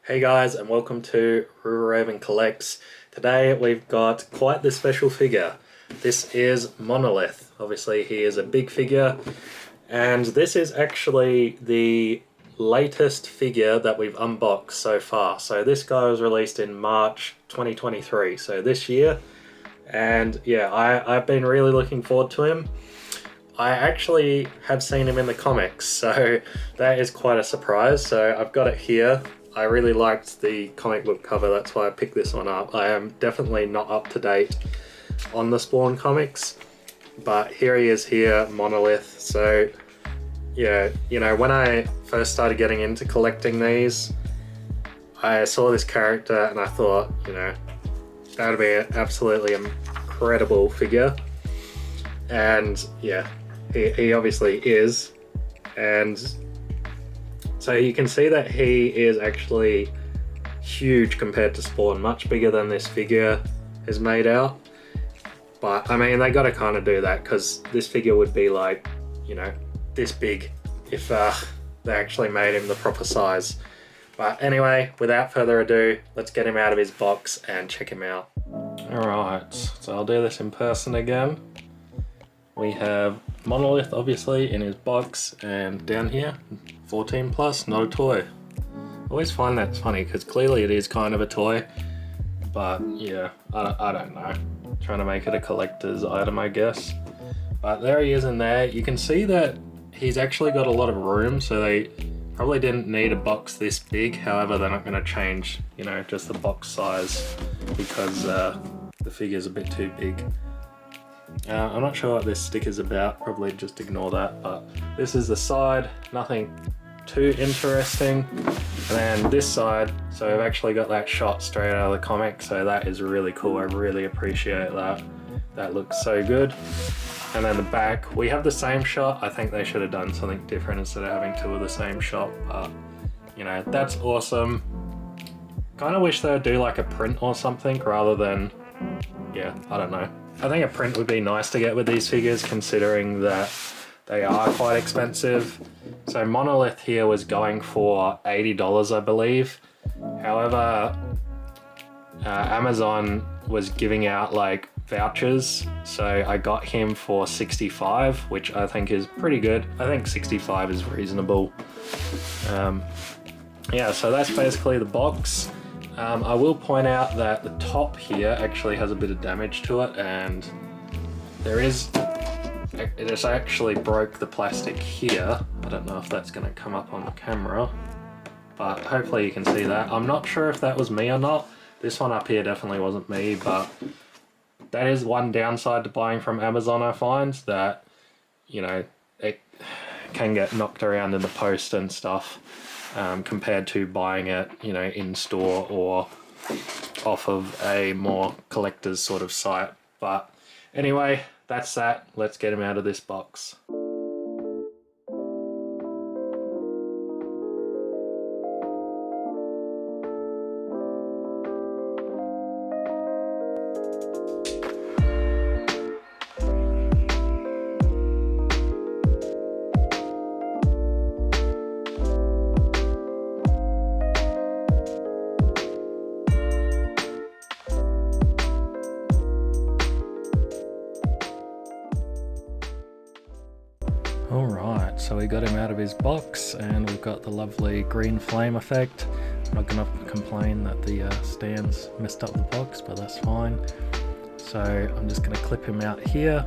Hey guys, and welcome to Rural Raven Collects. Today we've got quite the special figure. This is Monolith. Obviously he is a big figure, and this is actually the latest figure that we've unboxed so far. So this guy was released in March 2023, so this year. And yeah, I've been really looking forward to him. I actually have seen him in the comics, so that is quite a surprise. So I've got it here. I really liked the comic book cover, that's why I picked this one up. I am definitely not up to date on the Spawn comics, but here he is here, Monolith. So yeah, you know, when I first started getting into collecting these, I saw this character and I thought, you know, that would be an absolutely incredible figure. And yeah, he obviously is. And so you can see that he is actually huge compared to Spawn, much bigger than this figure is made out. But I mean, they got to kind of do that because this figure would be like, you know, this big if they actually made him the proper size. But anyway, without further ado, let's get him out of his box and check him out. Alright, so I'll do this in person again. We have Monolith obviously in his box, and down here 14 plus, not a toy. I always find that funny because clearly it is kind of a toy, but yeah, I don't know. Trying to make it a collector's item, I guess. But there he is in there. You can see that he's actually got a lot of room, so they probably didn't need a box this big. However, they're not going to change, you know, just the box size because the figure's a bit too big. I'm not sure what this sticker's about, probably just ignore that, but this is the side, nothing too interesting. And then this side, so I've actually got that shot straight out of the comic, so that is really cool. I really appreciate that. That looks so good. And then the back, we have the same shot. I think they should have done something different instead of having two of the same shot, but you know, that's awesome. Kind of wish they would do like a print or something rather than, yeah, I don't know. I think a print would be nice to get with these figures considering that they are quite expensive. So Monolith here was going for $80, I believe. However, Amazon was giving out like vouchers, so I got him for $65, which I think is pretty good. I think $65 is reasonable. Yeah, so that's basically the box. I will point out that the top here actually has a bit of damage to it, and it has actually broke the plastic here. I don't know if that's going to come up on the camera, but hopefully you can see that. I'm not sure if that was me or not. This one up here definitely wasn't me, but that is one downside to buying from Amazon, I find, that, you know, it can get knocked around in the post and stuff. Compared to buying it, you know, in store or off of a more collector's sort of site. But anyway, that's that. Let's get him out of this box. Alright, so we got him out of his box and we've got the lovely green flame effect. I'm not going to complain that the stands messed up the box, but that's fine. So I'm just going to clip him out here.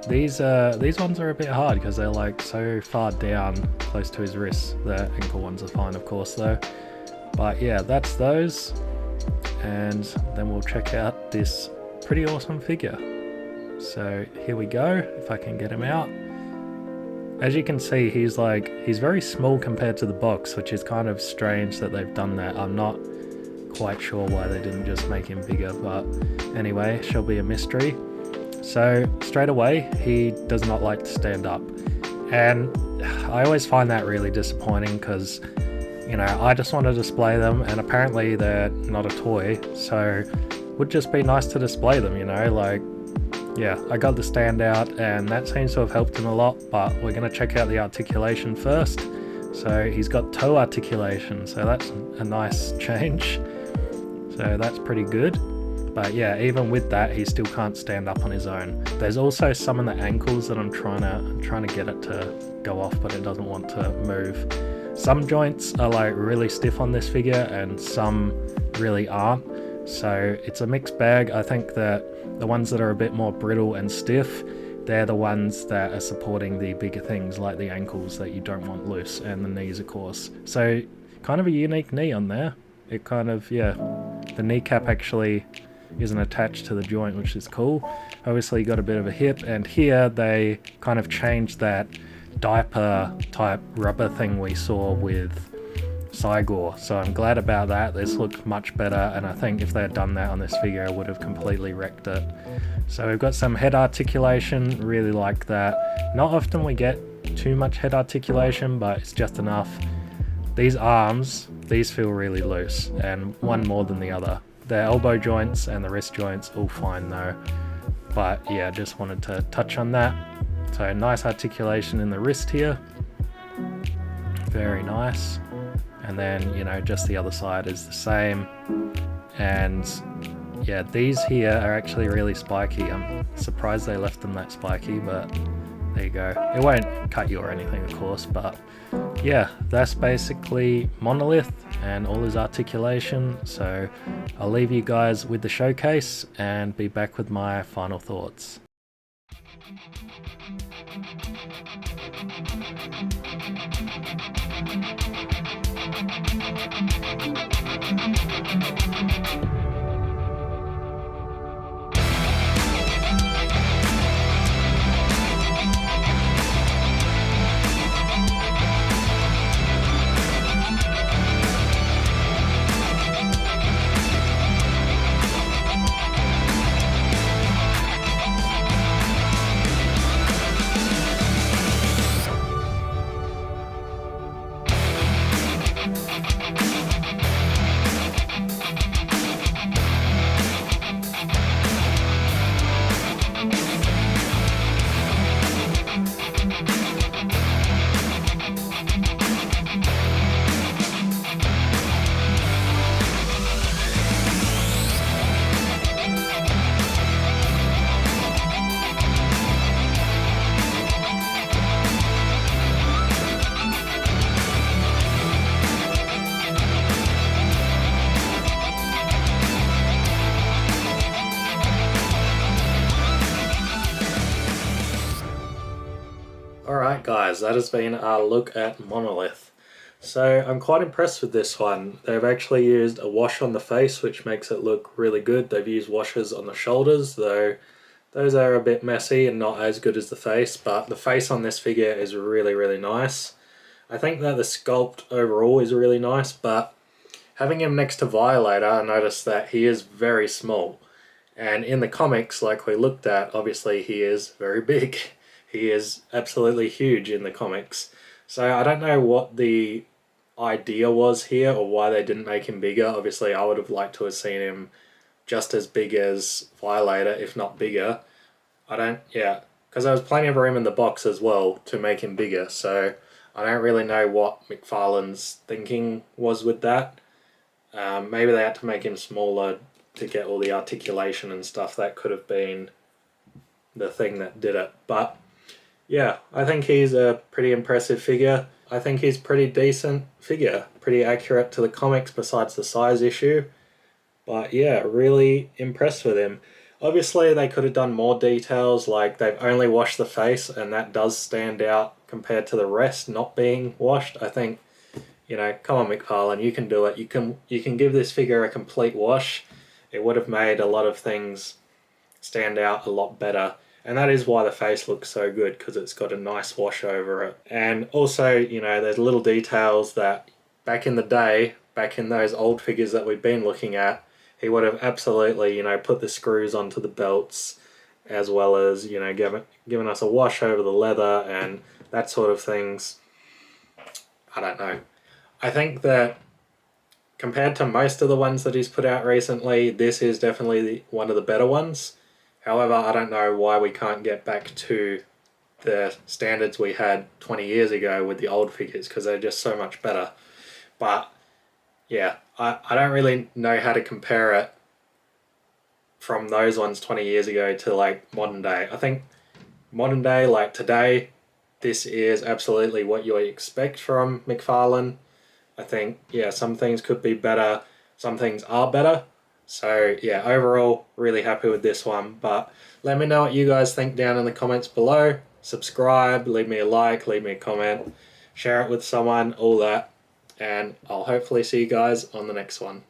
These ones are a bit hard because they're like so far down close to his wrists. The ankle ones are fine of course though. But yeah, that's those. And then we'll check out this pretty awesome figure. So here we go, if I can get him out. As you can see, he's very small compared to the box, which is kind of strange that they've done that. I'm not quite sure why they didn't just make him bigger, but anyway, shall be a mystery. So straight away, he does not like to stand up. And I always find that really disappointing because, you know, I just want to display them and apparently they're not a toy, so it would just be nice to display them, you know, like, yeah, I got the stand out and that seems to have helped him a lot, but we're going to check out the articulation first. So he's got toe articulation, so that's a nice change. So that's pretty good. But yeah, even with that, he still can't stand up on his own. There's also some in the ankles that I'm trying to get it to go off, but it doesn't want to move. Some joints are like really stiff on this figure and some really aren't. So it's a mixed bag. I think that the ones that are a bit more brittle and stiff, they're the ones that are supporting the bigger things like the ankles that you don't want loose, and the knees of course. So kind of a unique knee on there. It kind of, yeah, the kneecap actually isn't attached to the joint, which is cool. Obviously got a bit of a hip, and here they kind of changed that diaper type rubber thing we saw with Sigor, so I'm glad about that. This looked much better, and I think if they had done that on this figure it would have completely wrecked it. So we've got some head articulation, really like that. Not often we get too much head articulation, but it's just enough. These arms, these feel really loose, and one more than the other. The elbow joints and the wrist joints all fine though, but yeah, just wanted to touch on that. So nice articulation in the wrist here, very nice. And then, you know, just the other side is the same. And yeah, these here are actually really spiky. I'm surprised they left them that spiky, but there you go. It won't cut you or anything, of course, but yeah, that's basically Monolith and all his articulation. So I'll leave you guys with the showcase and be back with my final thoughts. Alright guys, that has been our look at Monolith. So I'm quite impressed with this one. They've actually used a wash on the face, which makes it look really good. They've used washes on the shoulders, though those are a bit messy and not as good as the face, but the face on this figure is really, really nice. I think that the sculpt overall is really nice, but having him next to Violator, I noticed that he is very small. And in the comics, like we looked at, obviously he is very big. He is absolutely huge in the comics. So I don't know what the idea was here or why they didn't make him bigger. Obviously I would have liked to have seen him just as big as Violator, if not bigger. Because there was plenty of room in the box as well to make him bigger, so I don't really know what McFarlane's thinking was with that. Maybe they had to make him smaller to get all the articulation and stuff. That could have been the thing that did it. But yeah, I think he's a pretty impressive figure. I think he's pretty decent figure, pretty accurate to the comics besides the size issue. But yeah, really impressed with him. Obviously they could have done more details, like they've only washed the face and that does stand out compared to the rest not being washed. I think, you know, come on McFarlane, you can do it. You can give this figure a complete wash. It would have made a lot of things stand out a lot better. And that is why the face looks so good, because it's got a nice wash over it. And also, you know, there's little details that back in the day, back in those old figures that we've been looking at, he would have absolutely, you know, put the screws onto the belts, as well as, you know, given us a wash over the leather and that sort of things. I don't know. I think that compared to most of the ones that he's put out recently, this is definitely one of the better ones. However, I don't know why we can't get back to the standards we had 20 years ago with the old figures, because they're just so much better. But yeah, I don't really know how to compare it from those ones 20 years ago to like modern day. I think modern day, like today, this is absolutely what you expect from McFarlane. I think, yeah, some things could be better, some things are better. So yeah, overall, really happy with this one. But let me know what you guys think down in the comments below. Subscribe, leave me a like, leave me a comment, share it with someone, all that. And I'll hopefully see you guys on the next one.